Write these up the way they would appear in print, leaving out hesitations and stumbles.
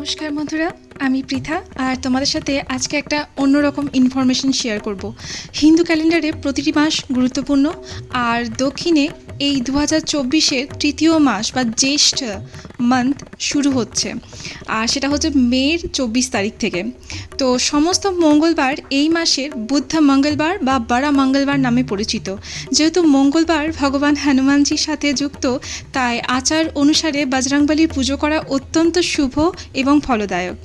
নমস্কার বন্ধুরা, আমি পৃথা আর তোমাদের সাথে আজকে একটা অন্যরকম ইনফরমেশন শেয়ার করব। হিন্দু ক্যালেন্ডারে প্রতিটি মাস গুরুত্বপূর্ণ আর দক্ষিণে এই 2024-এর তৃতীয় মাস বা জ্যেষ্ঠ মান্থ শুরু হচ্ছে আর সেটা হচ্ছে মের 24 তারিখ থেকে। তো সমস্ত মঙ্গলবার এই মাসের বুদ্ধ মঙ্গলবার বা বড়া মঙ্গলবার নামে পরিচিত। যেহেতু মঙ্গলবার ভগবান হনুমানজির সাথে যুক্ত, তাই আচার অনুসারে বজরংবলীর পুজো করা অত্যন্ত শুভ এবং ফলদায়ক।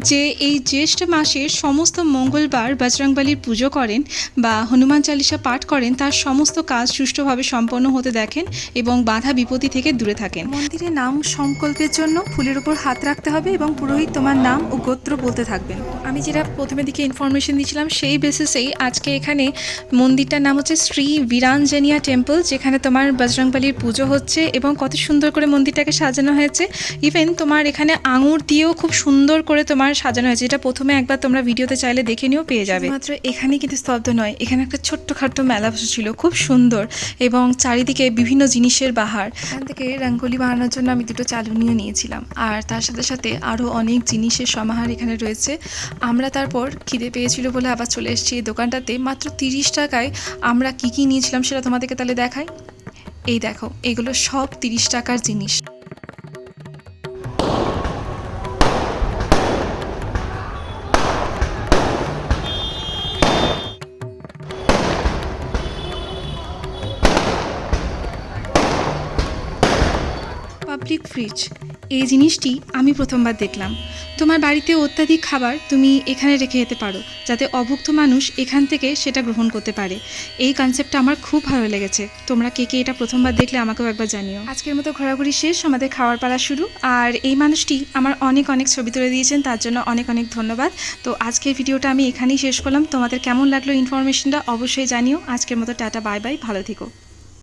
যে এই জ্যেষ্ঠ মাসের সমস্ত মঙ্গলবার বজরংবলীর পুজো করেন বা হনুমান চালিসা পাঠ করেন, তার সমস্ত কাজ সুষ্ঠুভাবে সম্পন্ন হতে দেখেন এবং বাধা বিপত্তি থেকে দূরে থাকেন। মন্দিরে নাম সংকল্পের জন্য ফুলের উপর হাত রাখতে হবে এবং পুরোহিত তোমার নাম ও গোত্র বলতে থাকবেন। আমি যেটা প্রথমের দিকে ইনফরমেশন দিয়েছিলাম সেই বেসিসেই আজকে এখানে মন্দিরটার নাম হচ্ছে শ্রী বীরাঞ্জনিয়া টেম্পল, যেখানে তোমার বজরংবলীর পুজো হচ্ছে এবং কত সুন্দর করে মন্দিরটাকে সাজানো হয়েছে। ইভেন তোমার এখানে আঙুর দিয়েও খুব সুন্দর করে তোমার সাজানো হয়েছে, যেটা প্রথমে একবার তোমরা ভিডিওতে চাইলে দেখে নিয়েও পেয়ে যাবে। মাত্র এখানেই কিন্তু স্তব্ধ নয়, এখানে একটা ছোট্টখাট্ট মেলা বসেছিল, খুব সুন্দর এবং চারিদিকে বিভিন্ন জিনিসের বাহার। এখান থেকে রঙ্গোলি বানানোর জন্য আমি দুটো চালুনিও নিয়েছিলাম আর তার সাথে সাথে আরও অনেক জিনিসের সমাহার এখানে রয়েছে। আমরা তারপর খিদে পেয়েছিল বলে আবার চলে এসেছি এই দোকানটাতে। মাত্র 30 টাকায় আমরা কী নিয়েছিলাম সেটা তোমাদেরকে তাহলে দেখাই। এই দেখো, এগুলো সব 30 টাকার জিনিস। পাবলিক ফ্রিজ, এই জিনিসটি আমি প্রথমবার দেখলাম। তোমার বাড়িতে অত্যাধিক খাবার তুমি এখানে রেখে যেতে পারো, যাতে অভুক্ত মানুষ এখান থেকে সেটা গ্রহণ করতে পারে। এই কনসেপ্টটা আমার খুব ভালো লেগেছে। তোমরা কে কে এটা প্রথমবার দেখলে আমাকেও একবার জানিও। আজকের মতো ঘোরাঘুরি শেষ, আমাদের খাওয়ার পালা শুরু। আর এই মানুষটি আমার অনেক অনেক ছবি তুলে দিয়েছেন, তার জন্য অনেক অনেক ধন্যবাদ। তো আজকের ভিডিওটা আমি এখানেই শেষ করলাম। তোমাদের কেমন লাগলো ইনফরমেশনটা অবশ্যই জানিও। আজকের মতো টাটা, বাই বাই, ভালো থেকো।